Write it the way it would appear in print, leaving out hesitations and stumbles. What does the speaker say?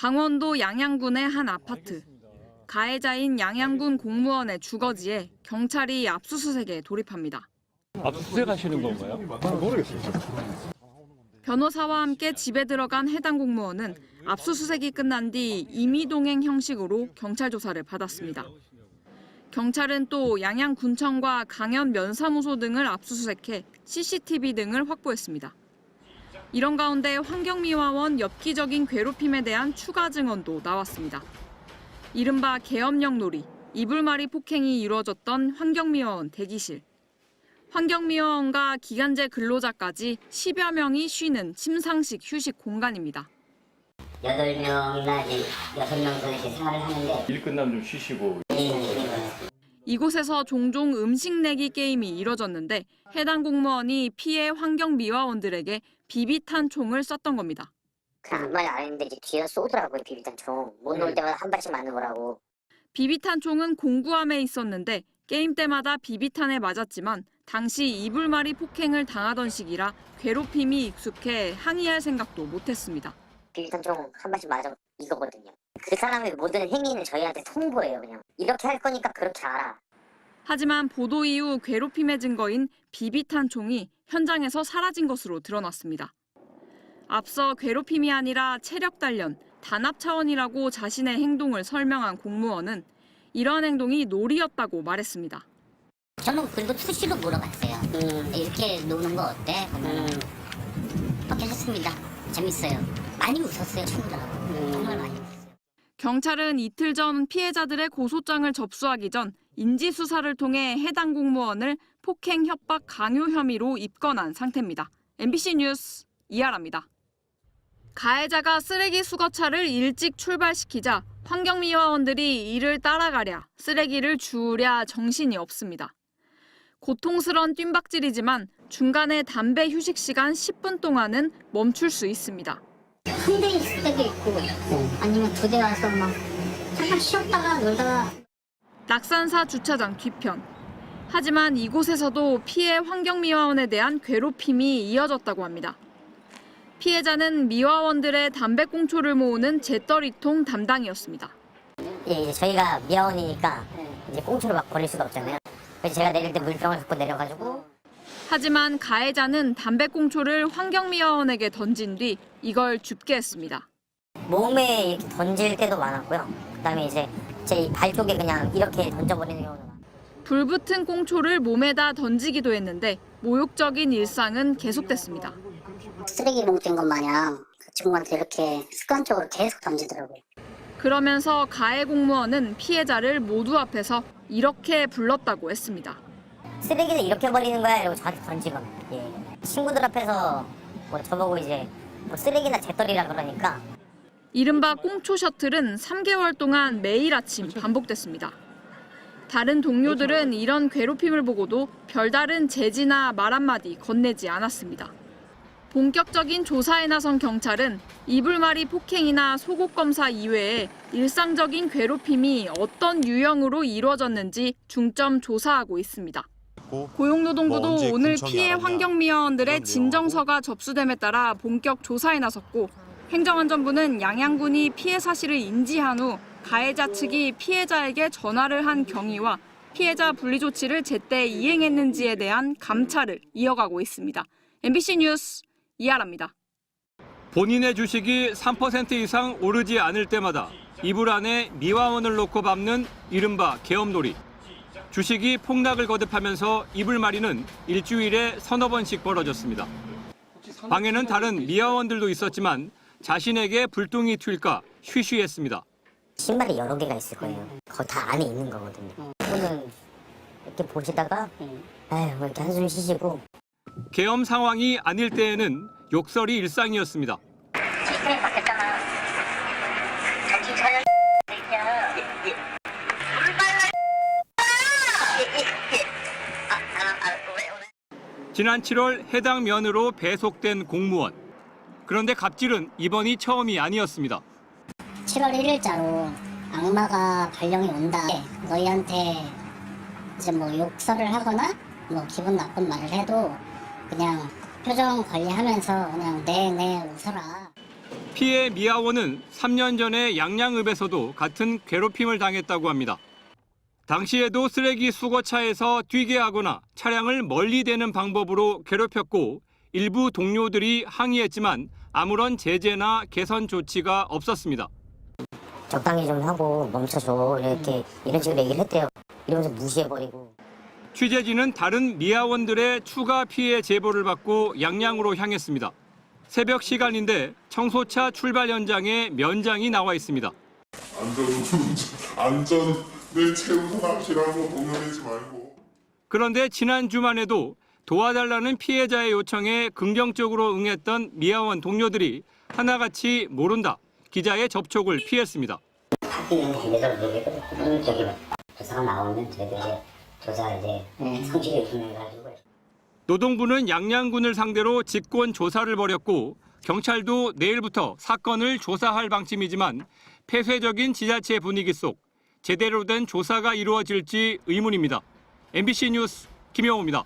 강원도 양양군의 한 아파트. 가해자인 양양군 공무원의 주거지에 경찰이 압수수색에 돌입합니다. 압수수색하시는 건가요? 모르겠어요. 변호사와 함께 집에 들어간 해당 공무원은 압수수색이 끝난 뒤 임의동행 형식으로 경찰 조사를 받았습니다. 경찰은 또 양양군청과 강연 면사무소 등을 압수수색해 CCTV 등을 확보했습니다. 이런 가운데 환경미화원 엽기적인 괴롭힘에 대한 추가 증언도 나왔습니다. 이른바 계엄령놀이, 이불말이 폭행이 이루어졌던 환경미화원 대기실. 환경미화원과 기간제 근로자까지 10여 명이 쉬는 심상식 휴식 공간입니다. 8명이나 이제 6명서 이렇게 생활을 하는데 일 끝나면 좀 쉬시고. 이곳에서 종종 음식 내기 게임이 이뤄졌는데 해당 공무원이 피해 환경미화원들에게 비비탄 총을 썼던 겁니다. 그냥 아무 말 안 했는데 이제 뒤에서 쏘더라고요. 비비탄 총. 못 놓을 때마다 한 발씩 맞는 거라고. 비비탄 총은 공구함에 있었는데 게임 때마다 비비탄에 맞았지만 당시 이불말이 폭행을 당하던 시기라 괴롭힘이 익숙해 항의할 생각도 못했습니다. 비비탄 총 한 발씩 맞아 이거거든요. 그 사람의 모든 행위는 저희한테 통보예요. 그냥 이렇게 할 거니까 그렇게 알아. 하지만 보도 이후 괴롭힘의 증거인 비비탄 총이 현장에서 사라진 것으로 드러났습니다. 앞서 괴롭힘이 아니라 체력 단련, 단합 차원이라고 자신의 행동을 설명한 공무원은 이러한 행동이 놀이였다고 말했습니다. 저는 그리고 수시로 물어봤어요. 이렇게 노는 거 어때? 괜찮습니다. 재밌어요. 많이 웃었어요, 친구들하고. 정말 많이 웃었어요. 경찰은 이틀 전 피해자들의 고소장을 접수하기 전 인지수사를 통해 해당 공무원을 폭행, 협박, 강요 혐의로 입건한 상태입니다. MBC 뉴스 이하라입니다. 가해자가 쓰레기 수거차를 일찍 출발시키자 환경미화원들이 이를 따라가랴, 쓰레기를 주우랴 정신이 없습니다. 고통스러운 뜀박질이지만 중간에 담배 휴식 시간 10분 동안은 멈출 수 있습니다. 한 대 있을 때도 있고 아니면 2대 와서 막 잠깐 쉬었다가 놀다가. 낙산사 주차장 뒤편. 하지만 이곳에서도 피해 환경미화원에 대한 괴롭힘이 이어졌다고 합니다. 피해자는 미화원들의 담배꽁초를 모으는 재떨이통 담당이었습니다. 이제 저희가 미화원이니까 이제 꽁초를 막 버릴 수가 없잖아요. 그래서 제가 내릴 때 물병을 갖고 내려가지고. 하지만 가해자는 담배꽁초를 환경미화원에게 던진 뒤 이걸 줍게 했습니다. 몸에 이렇게 던질 때도 많았고요. 그다음에 이제 제 발 쪽에 그냥 이렇게 던져버리는 경우도 많아요. 불붙은 꽁초를 몸에다 던지기도 했는데 모욕적인 일상은 계속됐습니다. 쓰레기 봉투인 것 마냥 그 친구한테 이렇게 습관적으로 계속 던지더라고요. 그러면서 가해 공무원은 피해자를 모두 앞에서 이렇게 불렀다고 했습니다. 쓰레기는 이렇게 버리는 거야 이러고 저한테 던지거나. 예. 친구들 앞에서 뭐 저보고 이제 뭐 쓰레기나 재떨이라 그러니까. 이른바 꽁초 셔틀은 3개월 동안 매일 아침 반복됐습니다. 다른 동료들은 이런 괴롭힘을 보고도 별다른 제지나 말 한마디 건네지 않았습니다. 본격적인 조사에 나선 경찰은 이불말이 폭행이나 속옷 검사 이외에 일상적인 괴롭힘이 어떤 유형으로 이루어졌는지 중점 조사하고 있습니다. 고용노동부도 오늘 피해 환경미화원들의 진정서가 접수됨에 따라 본격 조사에 나섰고 행정안전부는 양양군이 피해 사실을 인지한 후 가해자 측이 피해자에게 전화를 한 경위와 피해자 분리 조치를 제때 이행했는지에 대한 감찰을 이어가고 있습니다. MBC 뉴스 이하라입니다. 본인의 주식이 3% 이상 오르지 않을 때마다 이불 안에 미화원을 놓고 밟는 이른바 계엄놀이. 주식이 폭락을 거듭하면서 이불말이는 일주일에 서너 번씩 벌어졌습니다. 방에는 다른 미화원들도 있었지만 자신에게 불똥이 튈까 쉬쉬했습니다. 신발이 여러 개가 있을 거예요. 그거 다 안에 있는 거거든요. 그거는 이렇게 보시다가 아휴 이렇게 한숨 쉬시고. 계엄 상황이 아닐 때에는 욕설이 일상이었습니다. 시스템 바뀌었잖아. 정신 차려. 지난 7월 해당 면으로 배속된 공무원. 그런데 갑질은 이번이 처음이 아니었습니다. 7월 1일자로 악마가 발령이 온다. 너희한테 이제 뭐 욕설을 하거나 뭐 기분 나쁜 말을 해도 그냥 표정 관리하면서 그냥 네 웃어라. 피해 미아원은 3년 전에 양양읍에서도 같은 괴롭힘을 당했다고 합니다. 당시에도 쓰레기 수거차에서 뛰게 하거나 차량을 멀리 대는 방법으로 괴롭혔고 일부 동료들이 항의했지만 아무런 제재나 개선 조치가 없었습니다. 적당히 좀 하고 멈춰줘 이렇게 이런 식으로 얘기를 했대요. 이러면서 무시해버리고. 취재진은 다른 미아원들의 추가 피해 제보를 받고 양양으로 향했습니다. 새벽 시간인데 청소차 출발 현장에 면장이 나와 있습니다. 안전을 최우선하시라고 공연하지 말고. 그런데 지난 주말에도 도와달라는 피해자의 요청에 긍정적으로 응했던 미아원 동료들이 하나같이 모른다. 기자의 접촉을 피했습니다. 하기는 대대로 얘기했거든. 저기 조사가 나오면 제대로 조사 이제 성실히 진행해가지고. 노동부는 양양군을 상대로 직권 조사를 벌였고 경찰도 내일부터 사건을 조사할 방침이지만 폐쇄적인 지자체 분위기 속 제대로 된 조사가 이루어질지 의문입니다. MBC 뉴스 김영호입니다.